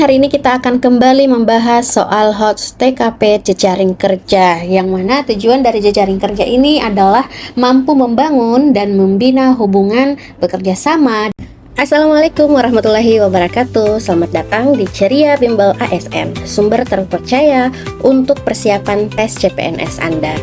hari ini kita akan kembali membahas soal HOTS TKP jejaring kerja, yang mana tujuan dari jejaring kerja ini adalah mampu membangun dan membina hubungan bekerja sama. Assalamualaikum warahmatullahi wabarakatuh. Selamat datang di Ceria Bimbel ASN, sumber terpercaya untuk persiapan tes CPNS Anda.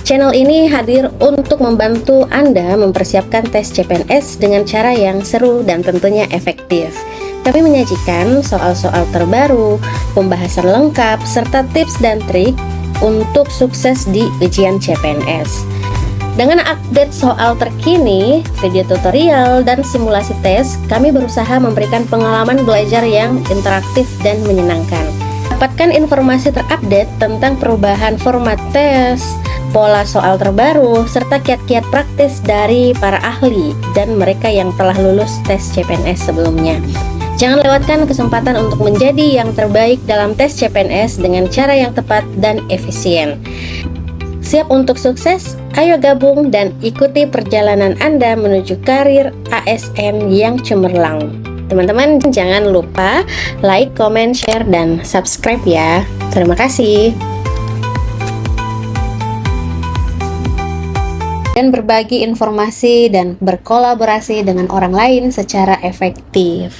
Channel ini hadir untuk membantu Anda mempersiapkan tes CPNS dengan cara yang seru dan tentunya efektif. Kami menyajikan soal-soal terbaru, pembahasan lengkap, serta tips dan trik untuk sukses di ujian CPNS. Dengan update soal terkini, video tutorial, dan simulasi tes, kami berusaha memberikan pengalaman belajar yang interaktif dan menyenangkan. Dapatkan informasi terupdate tentang perubahan format tes, pola soal terbaru, serta kiat-kiat praktis dari para ahli dan mereka yang telah lulus tes CPNS sebelumnya. Jangan lewatkan kesempatan untuk menjadi yang terbaik dalam tes CPNS dengan cara yang tepat dan efisien. Siap untuk sukses? Ayo gabung dan ikuti perjalanan Anda menuju karir ASN yang cemerlang. Teman-teman jangan lupa like, comment, share, dan subscribe ya. Terima kasih. Dan berbagi informasi dan berkolaborasi dengan orang lain secara efektif.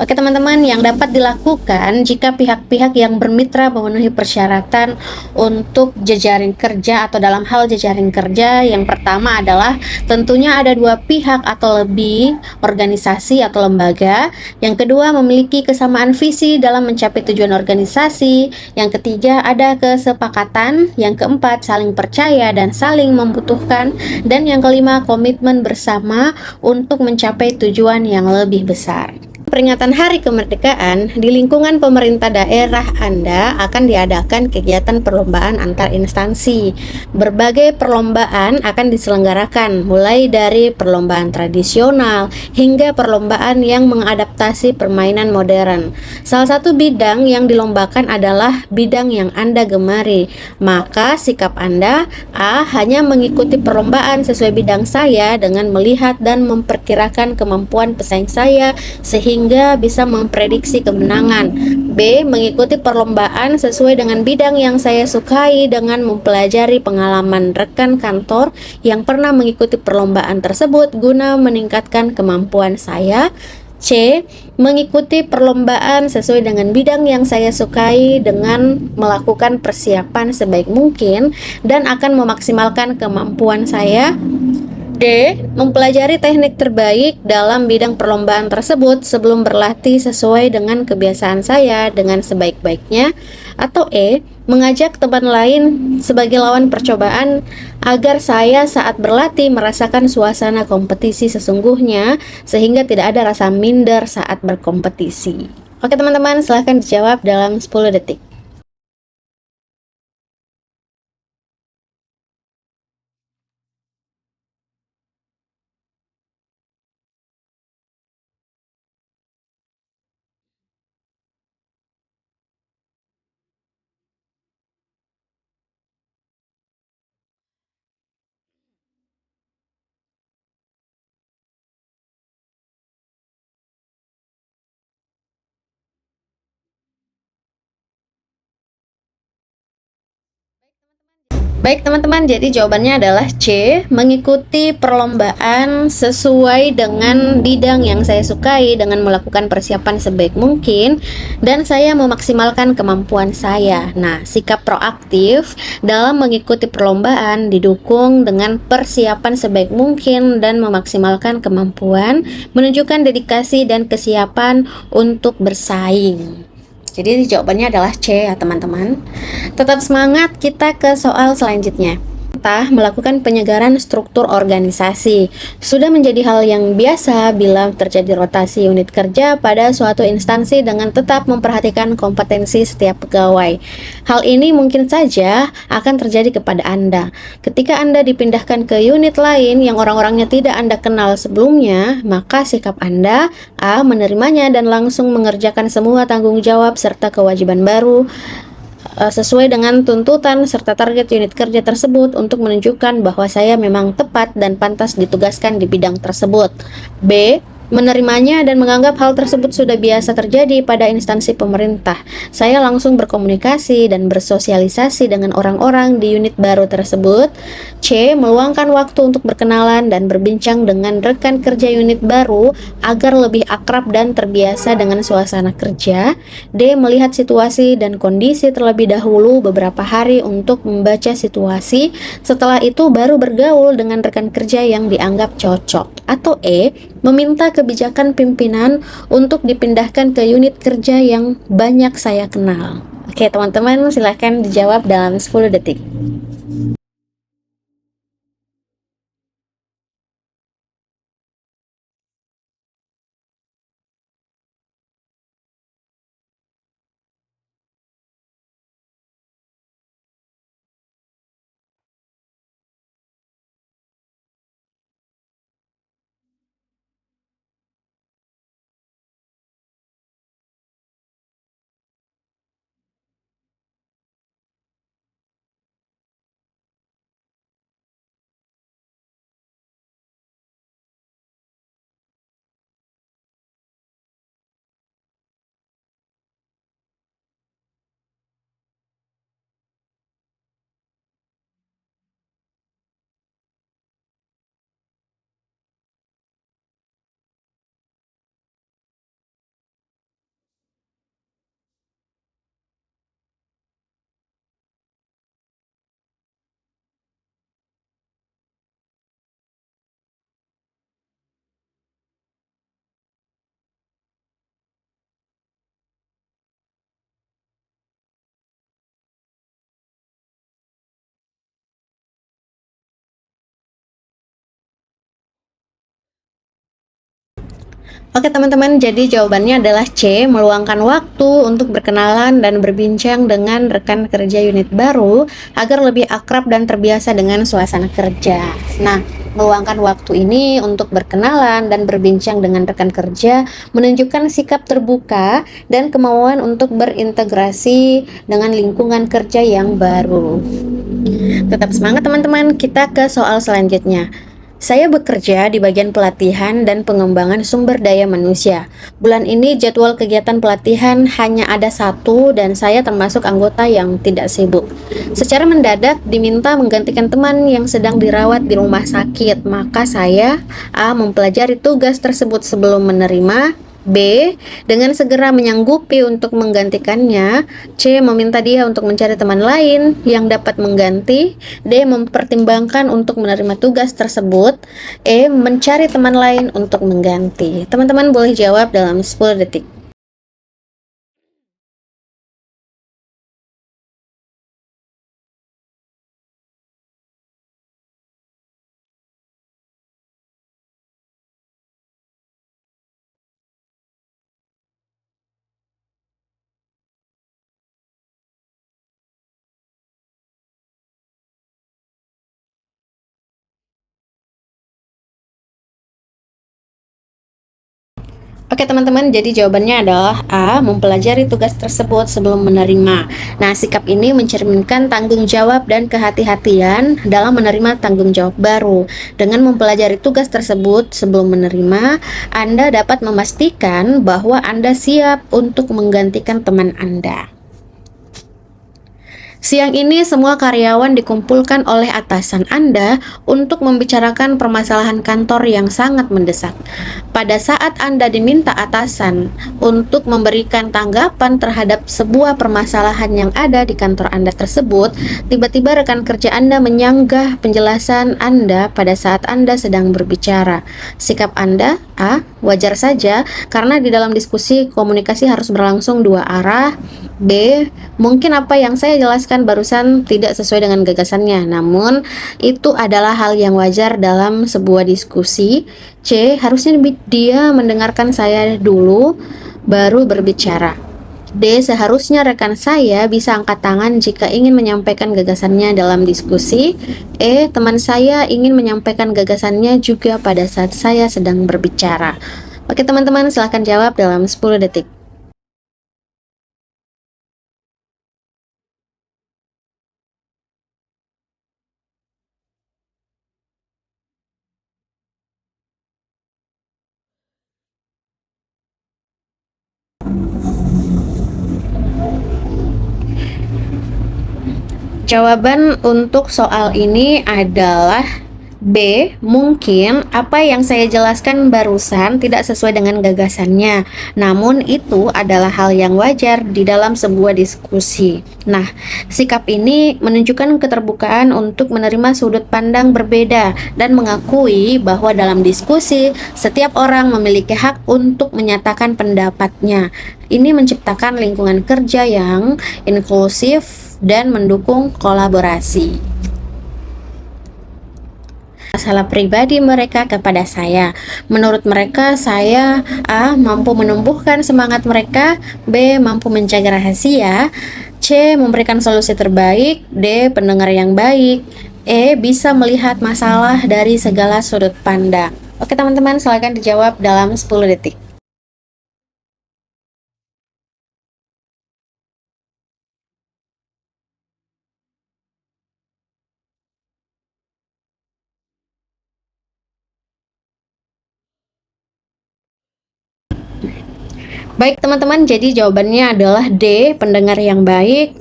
Oke teman-teman, yang dapat dilakukan jika pihak-pihak yang bermitra memenuhi persyaratan untuk jejaring kerja atau dalam hal jejaring kerja, yang pertama adalah tentunya ada dua pihak atau lebih organisasi atau lembaga. Yang kedua, memiliki kesamaan visi dalam mencapai tujuan organisasi. Yang ketiga, ada kesepakatan. Yang keempat, saling percaya dan saling membutuhkan. Dan yang kelima, komitmen bersama untuk mencapai tujuan yang lebih besar. Peringatan Hari Kemerdekaan, di lingkungan pemerintah daerah Anda akan diadakan kegiatan perlombaan antar instansi. Berbagai perlombaan akan diselenggarakan, mulai dari perlombaan tradisional hingga perlombaan yang mengadaptasi permainan modern. Salah satu bidang yang dilombakan adalah bidang yang Anda gemari. Maka sikap Anda hanya mengikuti perlombaan sesuai bidang saya dengan melihat dan memperkirakan kemampuan pesaing saya sehingga bisa memprediksi kemenangan. B. Mengikuti perlombaan sesuai dengan bidang yang saya sukai dengan mempelajari pengalaman rekan kantor yang pernah mengikuti perlombaan tersebut guna meningkatkan kemampuan saya. C. Mengikuti perlombaan sesuai dengan bidang yang saya sukai dengan melakukan persiapan sebaik mungkin dan akan memaksimalkan kemampuan saya. D. Mempelajari teknik terbaik dalam bidang perlombaan tersebut sebelum berlatih sesuai dengan kebiasaan saya dengan sebaik-baiknya. Atau E. Mengajak teman lain sebagai lawan percobaan agar saya saat berlatih merasakan suasana kompetisi sesungguhnya sehingga tidak ada rasa minder saat berkompetisi. Oke teman-teman, silahkan dijawab dalam 10 detik. Baik teman-teman, jadi jawabannya adalah C. Mengikuti perlombaan sesuai dengan bidang yang saya sukai dengan melakukan persiapan sebaik mungkin dan saya memaksimalkan kemampuan saya. Nah, sikap proaktif dalam mengikuti perlombaan didukung dengan persiapan sebaik mungkin dan memaksimalkan kemampuan, menunjukkan dedikasi dan kesiapan untuk bersaing. Jadi jawabannya adalah C ya teman-teman. Tetap semangat, kita ke soal selanjutnya. Melakukan penyegaran struktur organisasi sudah menjadi hal yang biasa bila terjadi rotasi unit kerja pada suatu instansi dengan tetap memperhatikan kompetensi setiap pegawai. Hal ini mungkin saja akan terjadi kepada Anda. Ketika Anda dipindahkan ke unit lain yang orang-orangnya tidak Anda kenal sebelumnya, maka sikap Anda A. Menerimanya dan langsung mengerjakan semua tanggung jawab serta kewajiban baru sesuai dengan tuntutan serta target unit kerja tersebut untuk menunjukkan bahwa saya memang tepat dan pantas ditugaskan di bidang tersebut. B. menerimanya dan menganggap hal tersebut sudah biasa terjadi pada instansi pemerintah. Saya langsung berkomunikasi dan bersosialisasi dengan orang-orang di unit baru tersebut. C. Meluangkan waktu untuk berkenalan dan berbincang dengan rekan kerja unit baru agar lebih akrab dan terbiasa dengan suasana kerja. D. Melihat situasi dan kondisi terlebih dahulu beberapa hari untuk membaca situasi. Setelah itu baru bergaul dengan rekan kerja yang dianggap cocok. Atau E. Meminta kebijakan pimpinan untuk dipindahkan ke unit kerja yang banyak saya kenal. Oke, teman-teman, silahkan dijawab dalam 10 detik. Oke teman-teman, jadi jawabannya adalah C, meluangkan waktu untuk berkenalan dan berbincang dengan rekan kerja unit baru agar lebih akrab dan terbiasa dengan suasana kerja. Nah, meluangkan waktu ini untuk berkenalan dan berbincang dengan rekan kerja menunjukkan sikap terbuka dan kemauan untuk berintegrasi dengan lingkungan kerja yang baru. Tetap semangat teman-teman, kita ke soal selanjutnya. Saya bekerja di bagian pelatihan dan pengembangan sumber daya manusia. Bulan ini jadwal kegiatan pelatihan hanya ada satu dan saya termasuk anggota yang tidak sibuk. Secara mendadak diminta menggantikan teman yang sedang dirawat di rumah sakit, maka saya A. Mempelajari tugas tersebut sebelum menerima, B. Dengan segera menyanggupi untuk menggantikannya. C. Meminta dia untuk mencari teman lain yang dapat mengganti. D. Mempertimbangkan untuk menerima tugas tersebut. E. Mencari teman lain untuk mengganti. Teman-teman boleh jawab dalam 10 detik. Oke teman-teman, jadi jawabannya adalah A. Mempelajari tugas tersebut sebelum menerima. Nah, sikap ini mencerminkan tanggung jawab dan kehati-hatian dalam menerima tanggung jawab baru. Dengan mempelajari tugas tersebut sebelum menerima, Anda dapat memastikan bahwa Anda siap untuk menggantikan teman Anda. Siang ini semua karyawan dikumpulkan oleh atasan Anda untuk membicarakan permasalahan kantor yang sangat mendesak. Pada saat Anda diminta atasan untuk memberikan tanggapan terhadap sebuah permasalahan yang ada di kantor Anda tersebut, tiba-tiba rekan kerja Anda menyanggah penjelasan Anda pada saat Anda sedang berbicara. Sikap Anda A. Wajar saja, karena di dalam diskusi komunikasi harus berlangsung dua arah. B. Mungkin apa yang saya jelaskan barusan tidak sesuai dengan gagasannya, namun itu adalah hal yang wajar dalam sebuah diskusi. C. Harusnya dia mendengarkan saya dulu, baru berbicara. D. Seharusnya rekan saya bisa angkat tangan jika ingin menyampaikan gagasannya dalam diskusi. E. Teman saya ingin menyampaikan gagasannya juga pada saat saya sedang berbicara. Oke teman-teman, silahkan jawab dalam 10 detik. Jawaban untuk soal ini adalah B. Mungkin apa yang saya jelaskan barusan tidak sesuai dengan gagasannya, namun itu adalah hal yang wajar di dalam sebuah diskusi. Nah, sikap ini menunjukkan keterbukaan untuk menerima sudut pandang berbeda dan mengakui bahwa dalam diskusi setiap orang memiliki hak untuk menyatakan pendapatnya. Ini menciptakan lingkungan kerja yang inklusif dan mendukung kolaborasi. Masalah pribadi mereka kepada saya. Menurut mereka, saya A. mampu menumbuhkan semangat mereka, B. mampu menjaga rahasia, C. memberikan solusi terbaik, D. pendengar yang baik, E. bisa melihat masalah dari segala sudut pandang. Oke teman-teman, silakan dijawab dalam 10 detik. Baik teman-teman, jadi jawabannya adalah D, pendengar yang baik,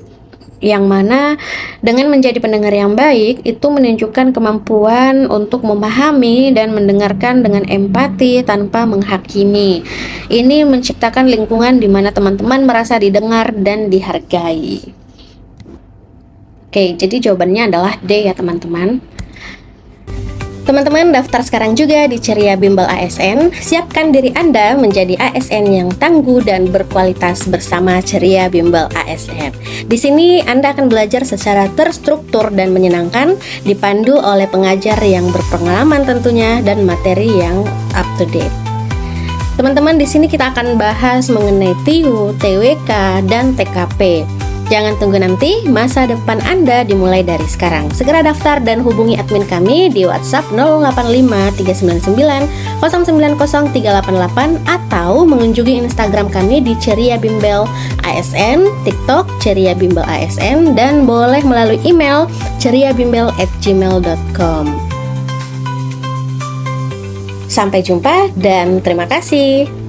yang mana dengan menjadi pendengar yang baik itu menunjukkan kemampuan untuk memahami dan mendengarkan dengan empati tanpa menghakimi. Ini menciptakan lingkungan di mana teman-teman merasa didengar dan dihargai. Oke, jadi jawabannya adalah D ya teman-teman. Teman-teman, daftar sekarang juga di Ceria Bimbel ASN. Siapkan diri Anda menjadi ASN yang tangguh dan berkualitas bersama Ceria Bimbel ASN. Di sini Anda akan belajar secara terstruktur dan menyenangkan, dipandu oleh pengajar yang berpengalaman tentunya dan materi yang up to date. Teman-teman, di sini kita akan bahas mengenai TIU, TWK, dan TKP. Jangan tunggu nanti, masa depan Anda dimulai dari sekarang. Segera daftar dan hubungi admin kami di WhatsApp 085 399 090 388 atau mengunjungi Instagram kami di Ceria Bimbel ASN, TikTok Ceria Bimbel ASN, dan boleh melalui email ceriabimbel@gmail.com. Sampai jumpa dan terima kasih.